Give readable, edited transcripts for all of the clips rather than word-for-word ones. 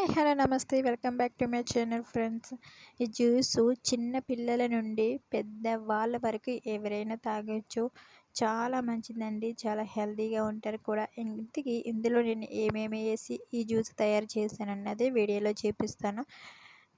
Hi hello నమస్తే welcome back to my channel friends. ఈ juice చిన్న పిల్లల నుండి పెద్ద వాళ్ళ వరకు ఎవరైనా తాగొచ్చు. చాలా మంచిదండి, చాలా హెల్తీగా ఉంటారు కూడా. ఇందులో నేను ఏమేమి వేసి ఈ జ్యూస్ తయారు చేశానన్నది వీడియోలో చూపిస్తాను.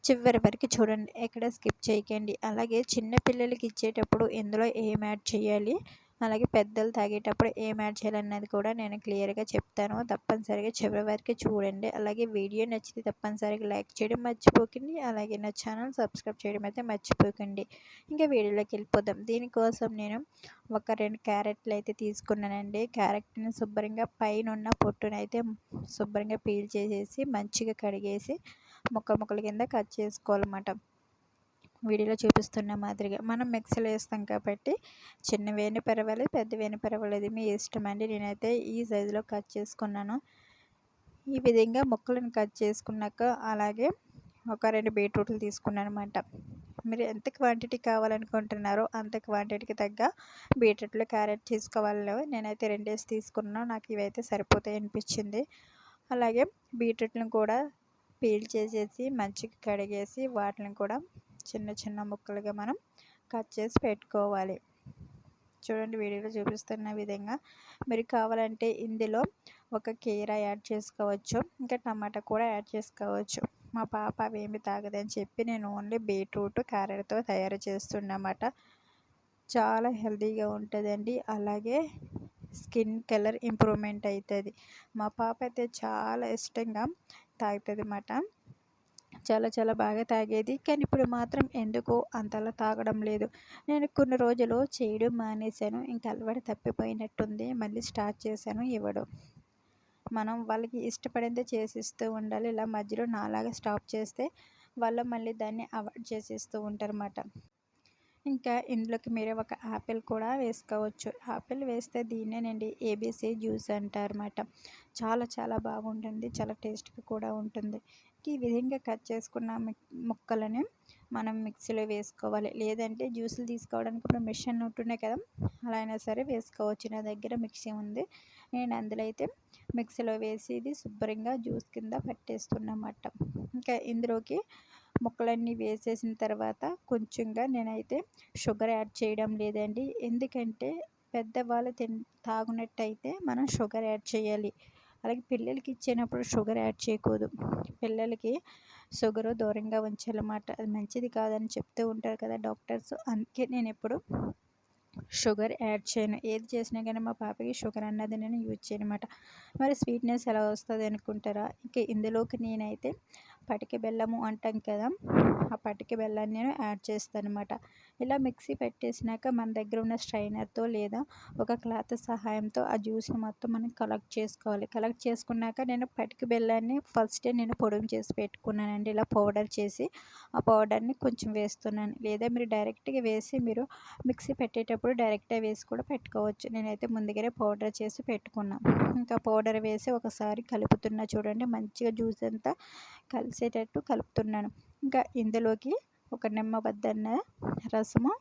చివరి వరకు చూడండి, ఎక్కడ స్కిప్ చేయకండి. అలాగే చిన్న పిల్లలకి ఇచ్చేటప్పుడు ఇందులో ఏం యాడ్ చేయాలి, అలాగే పెద్దలు తాగేటప్పుడు ఏం యాడ్ చేయాలన్నది కూడా నేను క్లియర్గా చెప్తాను. తప్పనిసరిగా చివరి వరకు చూడండి. అలాగే వీడియో నచ్చితే తప్పనిసరిగా లైక్ చేయడం మర్చిపోకండి. అలాగే నా ఛానల్ సబ్స్క్రైబ్ చేయడం అయితే మర్చిపోకండి. ఇంకా వీడియోలోకి వెళ్ళిపోదాం. దీనికోసం నేను ఒక 2 క్యారెట్లు అయితే తీసుకున్నానండి. క్యారెట్ని శుభ్రంగా పైన ఉన్న పొట్టునైతే శుభ్రంగా పీల్ చేసేసి మంచిగా కడిగేసి ముక్కల కింద కట్ చేసుకోవాలన్నమాట. వీడియోలో చూపిస్తున్న మాదిరిగా మనం మిక్సీలో వేస్తాం కాబట్టి చిన్నవేని పర్వాలేదు, పెద్దవేని పర్వాలేదు, మీ ఇష్టం అండి. నేనైతే ఈ సైజులో కట్ చేసుకున్నాను. ఈ విధంగా ముక్కలను కట్ చేసుకున్నాక అలాగే ఒక 2 బీట్రూట్లు తీసుకున్నాను అనమాట. మీరు ఎంత క్వాంటిటీ కావాలనుకుంటున్నారో అంత క్వాంటిటీకి తగ్గ బీట్రూట్లు క్యారెట్ తీసుకోవాలి. నేనైతే 2 తీసుకున్నాను, నాకు ఇవైతే సరిపోతాయి అనిపించింది. అలాగే బీట్రూట్లను కూడా పీల్ చేసేసి మంచిగా కడిగేసి వాటిని కూడా చిన్న చిన్న ముక్కలుగా మనం కట్ చేసి పెట్టుకోవాలి. చూడండి, వీడియోలో చూపిస్తున్న విధంగా. మీరు కావాలంటే ఇందులో ఒక కీర యాడ్ చేసుకోవచ్చు, ఇంకా టమాటా కూడా యాడ్ చేసుకోవచ్చు. మా పాప అవేమి తాగదని చెప్పి నేను ఓన్లీ బీట్రూట్ క్యారెట్తో తయారు చేస్తున్నమాట. చాలా హెల్తీగా ఉంటుందండి. అలాగే స్కిన్ కలర్ ఇంప్రూవ్మెంట్ అవుతుంది. మా పాప అయితే చాలా ఇష్టంగా తాగుతుంది అన్నమాట. చాలా చాలా బాగా తాగేది, కానీ ఇప్పుడు మాత్రం ఎందుకో అంతలా తాగడం లేదు. నేను కొన్ని రోజులు చేయడం మానేశాను, ఇంకా అలవాటు తప్పిపోయినట్టుంది. మళ్ళీ స్టార్ట్ చేశాను ఇవ్వడం. మనం వాళ్ళకి ఇష్టపడిందే చేసిస్తూ ఉండాలి. ఇలా మధ్యలో నాలాగా స్టాప్ చేస్తే వాళ్ళు మళ్ళీ దాన్ని అవాయిడ్ చేసేస్తూ ఉంటారన్నమాట. ఇంకా ఇందులోకి మీరు ఒక యాపిల్ కూడా వేసుకోవచ్చు. యాపిల్ వేస్తే దీన్నేనండి ఏబీసీ జ్యూస్ అంటారన్నమాట. చాలా చాలా బాగుంటుంది, చాలా టేస్ట్గా కూడా ఉంటుంది. ఈ విధంగా కట్ చేసుకున్న ముక్కలని మనం మిక్సీలో వేసుకోవాలి. లేదంటే జ్యూసులు తీసుకోవడానికి ఇప్పుడు మిషన్ ఉంటున్నాయి కదా, అలా అయినా సరే వేసుకోవచ్చు. నా దగ్గర మిక్సీ ఉంది, నేను అందులో అయితే మిక్సీలో వేసి ఇది శుభ్రంగా జ్యూస్ కింద పట్టేస్తున్నమాట. ఇంకా ఇందులోకి ముక్కలన్నీ వేసేసిన తర్వాత కొంచెంగా నేనైతే షుగర్ యాడ్ చేయడం లేదండి. ఎందుకంటే పెద్దవాళ్ళు తాగునట్టయితే మనం షుగర్ యాడ్ చేయాలి. అలాగే పిల్లలకి ఇచ్చేటప్పుడు షుగర్ యాడ్ చేయకూడదు. పిల్లలకి షుగరు దూరంగా ఉంచాలన్నమాట. అది మంచిది కాదని చెప్తూ ఉంటారు కదా డాక్టర్స్. అందుకే నేను ఎప్పుడు షుగర్ యాడ్ చేయను. ఏది చేసినా కానీ మా పాపకి షుగర్ అన్నది నేను యూజ్ చేయను అన్నమాట. మరి స్వీట్నెస్ ఎలా వస్తుంది అనుకుంటారా? ఇంకా ఇందులోకి నేనైతే పటిక బెల్లము అంటాం కదా, ఆ పటిక బెల్లాన్ని నేను యాడ్ చేస్తాను అన్నమాట. ఇలా మిక్సీ పెట్టేసినాక మన దగ్గర ఉన్న స్ట్రైనర్తో లేదా ఒక క్లాత్ సహాయంతో ఆ జ్యూస్ని మొత్తం మనం కలెక్ట్ చేసుకోవాలి. కలెక్ట్ చేసుకున్నాక నేను పటిక బెల్లాన్ని ఫస్టే నేను పొడుము చేసి పెట్టుకున్నానండి. ఇలా పౌడర్ చేసి ఆ పౌడర్ని కొంచెం వేస్తున్నాను. లేదా మీరు డైరెక్ట్గా వేసి మీరు మిక్సీ పెట్టేటప్పుడు డైరెక్ట్గా వేసి కూడా పెట్టుకోవచ్చు. నేనైతే ముందుగానే పౌడర్ చేసి పెట్టుకున్నాను. ఇంకా పౌడర్ వేసి ఒకసారి కలుపుతున్నా. చూడండి, మంచిగా జ్యూస్ అంతా కలిసేటట్టు కలుపుతున్నాను. ఇంకా ఇందులోకి ఒక నిమ్మబద్దన్న రసము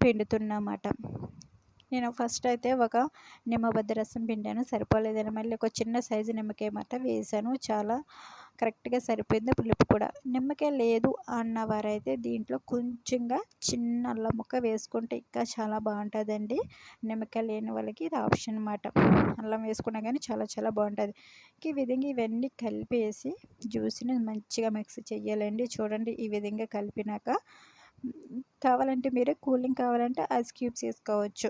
పిండుతున్నమాట. నేను ఫస్ట్ అయితే ఒక నిమ్మబద్ద రసం పిండాను, సరిపోలేదని మళ్ళీ ఒక చిన్న సైజు నిమ్మకాయ మాట వేసాను. చాలా కరెక్ట్గా సరిపోయింది పులుపు కూడా. నిమ్మకాయ లేదు అన్నవారైతే దీంట్లో కొంచెంగా చిన్న అల్లం ముక్క వేసుకుంటే ఇంకా చాలా బాగుంటుందండి. నిమ్మకాయ లేని వాళ్ళకి ఇది ఆప్షన్ అన్నమాట. అల్లం వేసుకున్నా కానీ చాలా చాలా బాగుంటుంది. ఈ విధంగా ఇవన్నీ కలిపేసి జ్యూస్ని మంచిగా మిక్స్ చేయాలండి. చూడండి, ఈ విధంగా కలిపినాక కావాలంటే మీరు కూలింగ్ కావాలంటే ఐస్ క్యూబ్స్ వేసుకోవచ్చు.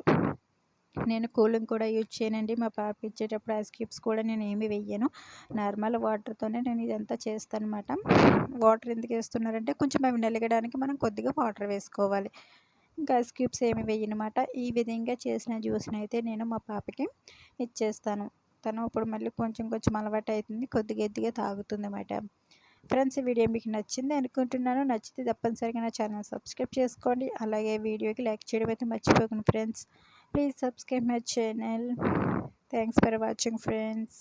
నేను కూలింగ్ కూడా యూజ్ చేయనండి. మా పాప ఇచ్చేటప్పుడు ఐస్ క్యూబ్స్ కూడా నేను ఏమి వేయను. నార్మల్ వాటర్తోనే నేను ఇదంతా చేస్తాను అన్నమాట. వాటర్ ఎందుకు వేస్తున్నారంటే కొంచెం అవి నలగడానికి మనం కొద్దిగా వాటర్ వేసుకోవాలి. ఇంకా ఐస్ క్యూబ్స్ ఏమి వేయనమాట. ఈ విధంగా చేసిన జ్యూస్ని అయితే నేను మా పాపకి ఇచ్చేస్తాను. తను ఇప్పుడు మళ్ళీ కొంచెం కొంచెం అలవాటు అవుతుంది, కొద్దిగా తాగుతుంది అన్నమాట. ఫ్రెండ్స్, ఈ వీడియో మీకు నచ్చింది అనుకుంటున్నాను. నచ్చితే తప్పనిసరిగా నా ఛానల్ సబ్స్క్రైబ్ చేసుకోండి. అలాగే వీడియోకి లైక్ చేయడం అయితే మర్చిపోకండి friends. Please subscribe my channel. Thanks for watching friends.